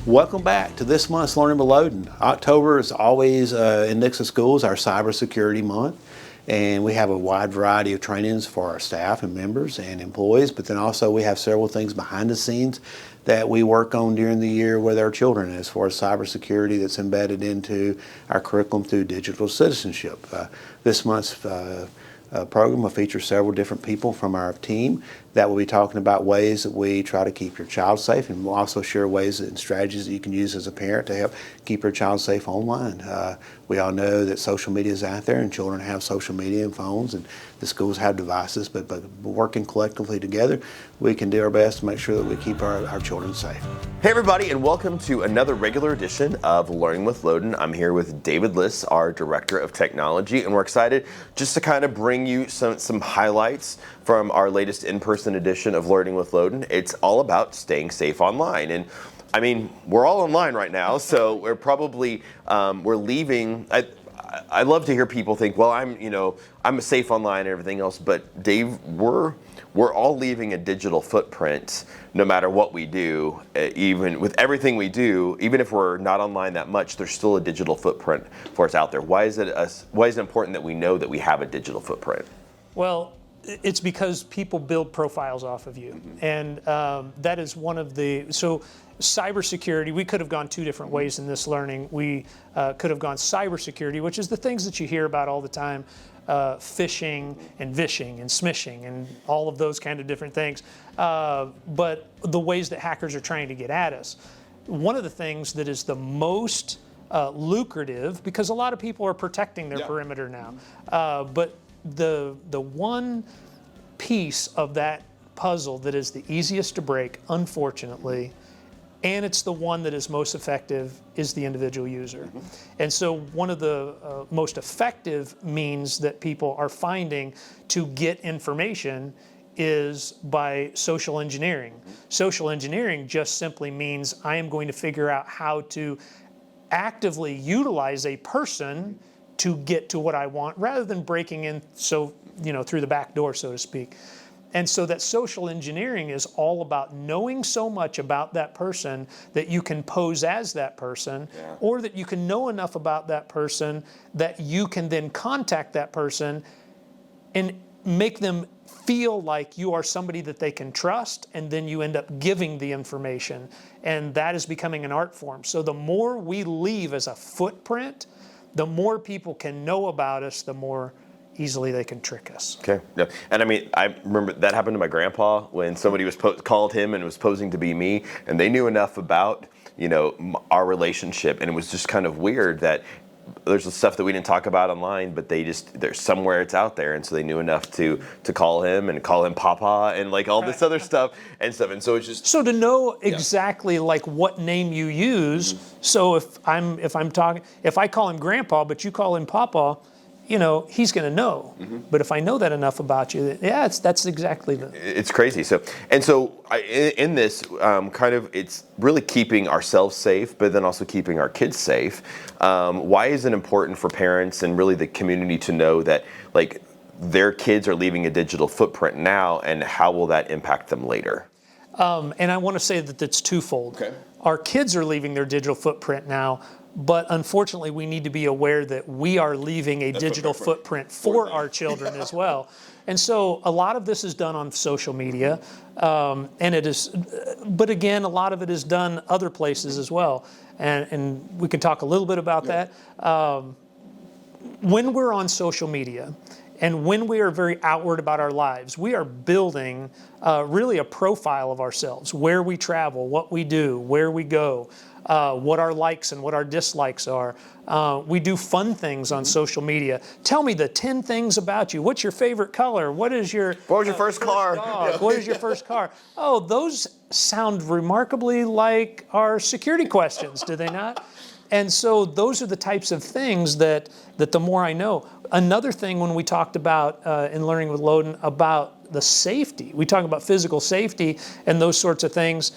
Welcome back to this month's Learning with Loden. October is always in Nixa Schools our cybersecurity month, and we have a wide variety of trainings for our staff and members and employees, but then also we have several things behind the scenes that we work on during the year with our children as far as cybersecurity that's embedded into our curriculum through digital citizenship. This month's program will feature several different people from our team that will be talking about ways that we try to keep your child safe, and we'll also share ways and strategies that you can use as a parent to help keep your child safe online. We all know that social media is out there and children have social media and phones, and the schools have devices, but working collectively together, we can do our best to make sure that we keep our children safe. Hey everybody, and welcome to another regular edition of Learning with Loden. I'm here with David Liss, our Director of Technology, and we're excited just to kind of bring you some highlights from our latest in-person edition of Learning with Loden. It's all about staying safe online. And I mean, we're all online right now, so we're probably, we're leaving. I love to hear people think, well, I'm safe online and everything else, but Dave, we're all leaving a digital footprint no matter what we do. Even with everything we do, even if we're not online that much, there's still a digital footprint for us out there. Why is it important that we know that we have a digital footprint? Well, it's because people build profiles off of you. Mm-hmm. And that is one of so cybersecurity, we could have gone two different ways in this learning. We could have gone cybersecurity, which is the things that you hear about all the time, phishing and vishing and smishing and all of those kind of different things. But the ways that hackers are trying to get at us. One of the things that is the most lucrative, because a lot of people are protecting their perimeter now, but the one piece of that puzzle that is the easiest to break, unfortunately, and it's the one that is most effective, is the individual user. Mm-hmm. And so one of the most effective means that people are finding to get information is by social engineering. Mm-hmm. Social engineering just simply means I am going to figure out how to actively utilize a person to get to what I want, rather than breaking in through the back door, so to speak. And so that social engineering is all about knowing so much about that person that you can pose as that person, or that you can know enough about that person that you can then contact that person and make them feel like you are somebody that they can trust, and then you end up giving the information. And that is becoming an art form. So the more we leave as a footprint, the more people can know about us, the more easily they can trick us. Okay. Yeah. And I mean, I remember that happened to my grandpa when somebody was called him and was posing to be me, and they knew enough about, our relationship, and it was just kind of weird that there's stuff that we didn't talk about online, but there's somewhere it's out there, and so they knew enough to call him and call him Papa and like all this other stuff, and so it's just so to know exactly like what name you use. Mm-hmm. So if I call him Grandpa, but you call him Papa, he's going to know. Mm-hmm. But if I know that enough about you, that's exactly It's crazy. So in this it's really keeping ourselves safe, but then also keeping our kids safe. Why is it important for parents and really the community to know that like their kids are leaving a digital footprint now, and how will that impact them later? And I want to say that it's twofold. Okay. Our kids are leaving their digital footprint now, but unfortunately we need to be aware that we are leaving a digital footprint for our children as well. And so a lot of this is done on social media, and it is, but again, a lot of it is done other places as well. And we can talk a little bit about that. When we're on social media, and when we are very outward about our lives, we are building really a profile of ourselves, where we travel, what we do, where we go, what our likes and what our dislikes are. We do fun things on social media. Tell me the 10 things about you. What's your favorite color? What was your first car? What is your first car? Oh, those sound remarkably like our security questions, do they not? And so those are the types of things that the more I know. Another thing when we talked about in Learning with Loden about the safety, we talk about physical safety and those sorts of things.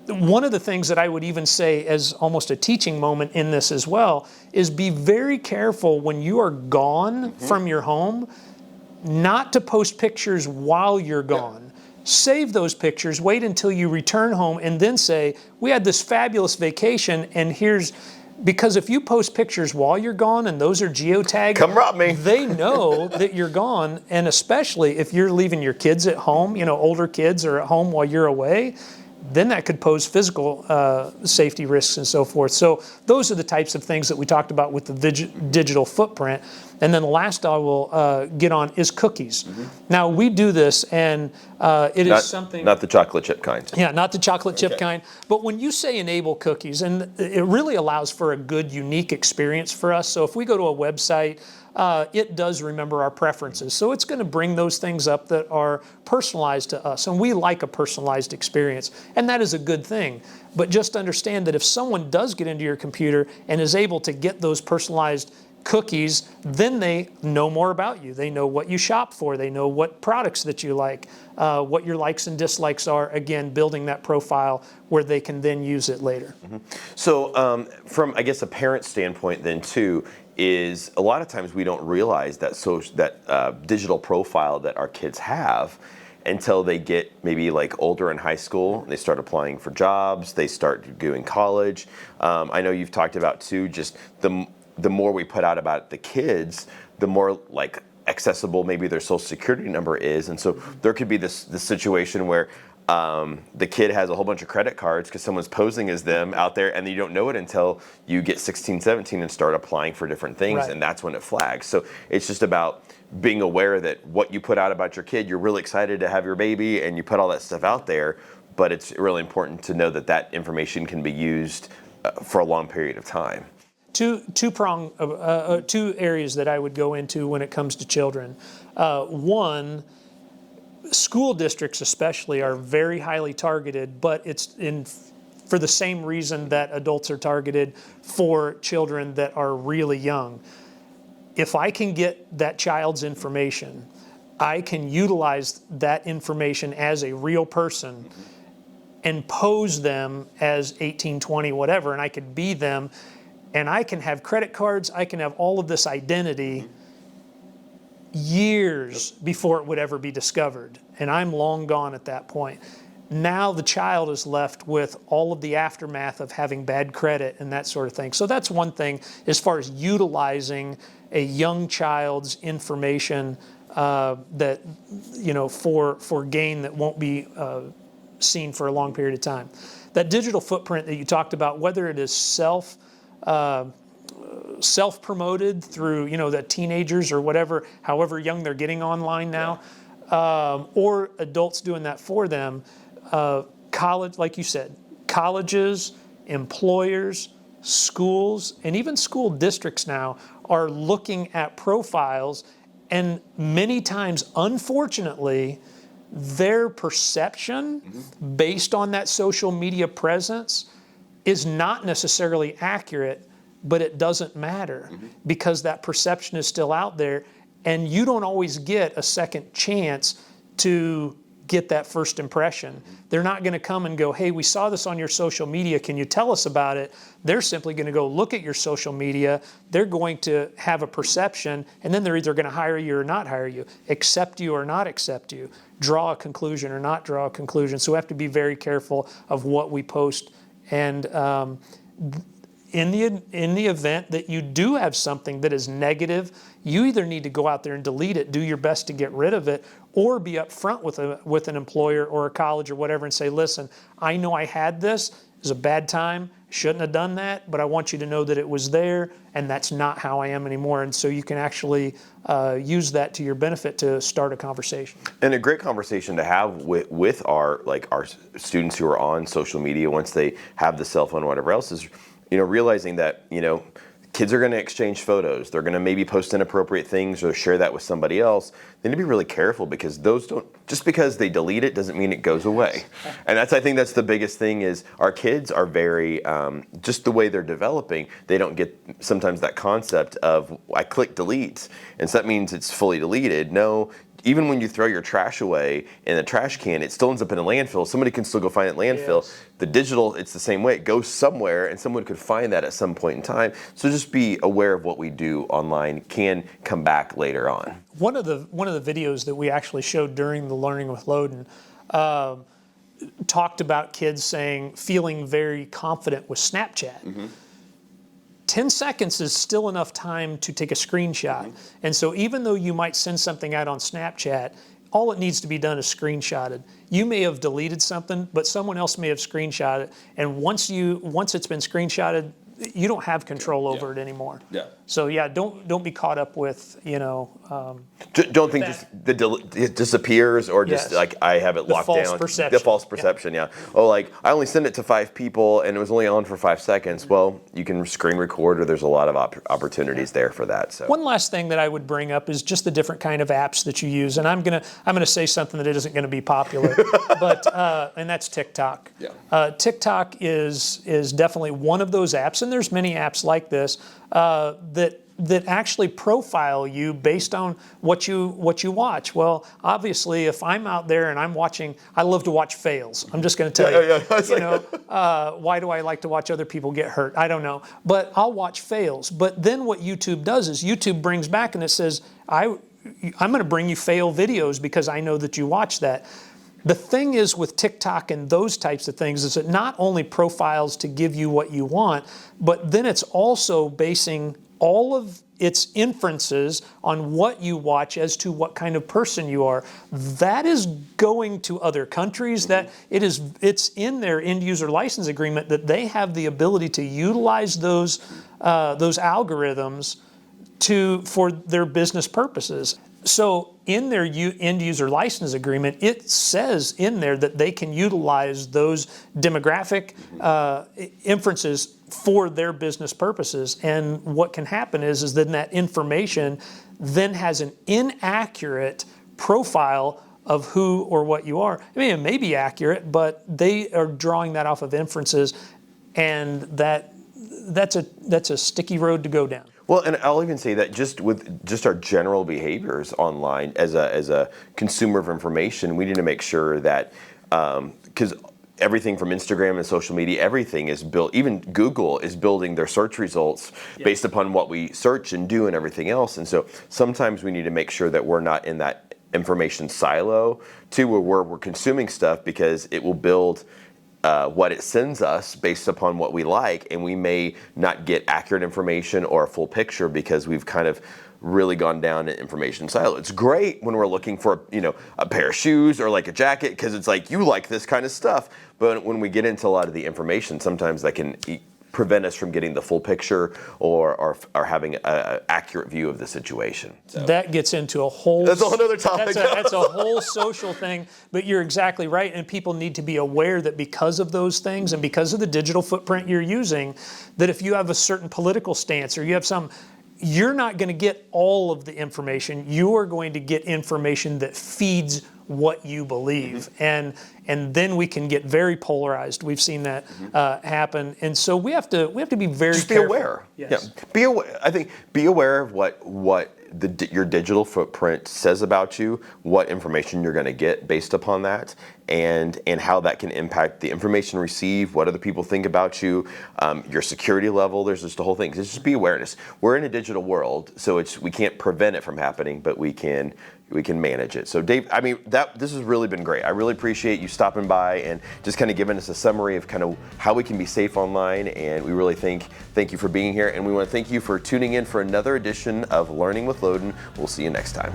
One of the things that I would even say as almost a teaching moment in this as well is be very careful when you are gone from your home not to post pictures while you're gone. Save those pictures, wait until you return home, and then say, we had this fabulous vacation, and because if you post pictures while you're gone and those are geotagged, come rob me. They know that you're gone, and especially if you're leaving your kids at home, older kids are at home while you're away, then that could pose physical safety risks and so forth. So those are the types of things that we talked about with the digital footprint. And then the last I will get on is cookies. Now we do this, and it is something... Not the chocolate chip kind. Yeah, not the chocolate chip kind. But when you say enable cookies, and it really allows for a good, unique experience for us. So if we go to a website, it does remember our preferences. So it's going to bring those things up that are personalized to us. And we like a personalized experience. And that is a good thing. But just understand that if someone does get into your computer and is able to get those personalized cookies, then they know more about you. They know what you shop for. They know what products that you like, what your likes and dislikes are. Again, building that profile where they can then use it later. So from, I guess, a parent standpoint then too, is a lot of times we don't realize that digital profile that our kids have until they get maybe like older in high school. They start applying for jobs. They start doing college. I know you've talked about too, just the more we put out about the kids, the more like accessible maybe their social security number is. And so there could be this situation where the kid has a whole bunch of credit cards because someone's posing as them out there, and you don't know it until you get 16, 17 and start applying for different things. Right. And that's when it flags. So it's just about being aware that what you put out about your kid, you're really excited to have your baby and you put all that stuff out there, but it's really important to know that information can be used for a long period of time. Two areas that I would go into when it comes to children. One, school districts especially are very highly targeted, but it's for the same reason that adults are targeted for children that are really young. If I can get that child's information, I can utilize that information as a real person and pose them as 18, 20, whatever, and I could be them. And I can have credit cards, I can have all of this identity years before it would ever be discovered. And I'm long gone at that point. Now the child is left with all of the aftermath of having bad credit and that sort of thing. So that's one thing as far as utilizing a young child's information that, for gain that won't be seen for a long period of time. That digital footprint that you talked about, whether it is self-promoted through, the teenagers or whatever, however young they're getting online now, or adults doing that for them. College, like you said, colleges, employers, schools, and even school districts now are looking at profiles, and many times, unfortunately, their perception based on that social media presence is not necessarily accurate, but it doesn't matter because that perception is still out there, and you don't always get a second chance to get that first impression. They're not going to come and go, hey, we saw this on your social media, can you tell us about it? They're simply going to go look at your social media, they're going to have a perception, and then they're either going to hire you or not hire you, accept you or not accept you, draw a conclusion or not draw a conclusion. So we have to be very careful of what we post. And in the event that you do have something that is negative, you either need to go out there and delete it, do your best to get rid of it, or be upfront with an employer or a college or whatever and say, listen, I know I had this, it was a bad time, shouldn't have done that, but I want you to know that it was there, and that's not how I am anymore. And so you can actually use that to your benefit to start a conversation. And a great conversation to have with our students who are on social media once they have the cell phone or whatever else is, realizing that, kids are going to exchange photos. They're going to maybe post inappropriate things or share that with somebody else. They need to be really careful because just because they delete it doesn't mean it goes away. And I think that's the biggest thing is our kids are very, just the way they're developing, they don't get sometimes that concept of I click delete and so that means it's fully deleted. No. Even when you throw your trash away in a trash can, it still ends up in a landfill. Somebody can still go find it in landfill. Yes. The digital, it's the same way. It goes somewhere, and someone could find that at some point in time. So just be aware of what we do online can come back later on. One of the videos that we actually showed during the Learning with Loden talked about kids feeling very confident with Snapchat. 10 seconds is still enough time to take a screenshot. And so even though you might send something out on Snapchat, all it needs to be done is screenshotted. You may have deleted something, but someone else may have screenshotted it. And once it's been screenshotted, you don't have control over it anymore. Yeah. So yeah, don't be caught up with, Don't think just it disappears or just Yes. like I have it locked false down. perception. The false perception, yeah. Oh, like I only sent it to 5 people and it was only on for 5 seconds. Well, you can screen record, or there's a lot of opportunities there for that. So One last thing that I would bring up is just the different kind of apps that you use, and I'm gonna say something that isn't gonna be popular, but and that's TikTok. Yeah. TikTok is definitely one of those apps, and there's many apps like this that actually profile you based on what you watch. Well, obviously, if I'm out there and I'm watching, I love to watch fails. I'm just going to tell you. Why do I like to watch other people get hurt? I don't know, but I'll watch fails. But then what YouTube does is YouTube brings back and it says, I'm going to bring you fail videos because I know that you watch that. The thing is with TikTok and those types of things is it not only profiles to give you what you want, but then it's also basing all of its inferences on what you watch as to what kind of person you are. That is going to other countries. That it's in their end user license agreement that they have the ability to utilize those algorithms for their business purposes. So in their end user license agreement, it says in there that they can utilize those demographic inferences for their business purposes. And what can happen is then that information then has an inaccurate profile of who or what you are. I mean, it may be accurate, but they are drawing that off of inferences, and that's a sticky road to go down. Well, and I'll even say that just with just our general behaviors online as a consumer of information, we need to make sure that because everything from Instagram and social media, everything is built. Even Google is building their search results based upon what we search and do and everything else. And so sometimes we need to make sure that we're not in that information silo too, where we're consuming stuff, because it will build what it sends us based upon what we like, and we may not get accurate information or a full picture because we've kind of really gone down an information silo. It's great when we're looking for a pair of shoes or like a jacket, because it's like you like this kind of stuff, but when we get into a lot of the information, sometimes that can prevent us from getting the full picture or having an accurate view of the situation. So that gets into a whole... That's a whole other topic. That's a whole social thing, but you're exactly right, and people need to be aware that because of those things and because of the digital footprint you're using, that if you have a certain political stance or you have you're not going to get all of the information. You are going to get information that feeds what you believe, and then we can get very polarized. We've seen that happen, and so we have to be very just careful. Be aware. Yes. Yeah, be aware. I think be aware of what your digital footprint says about you, what information you're going to get based upon that, and how that can impact the information received, what other people think about you, your security level. There's just the whole thing. It's just be awareness. We're in a digital world, so we can't prevent it from happening, but we can manage it. So Dave, I mean, this has really been great. I really appreciate you stopping by and just kind of giving us a summary of kind of how we can be safe online, and we really thank you for being here, and we want to thank you for tuning in for another edition of Learning with Loden. We'll see you next time.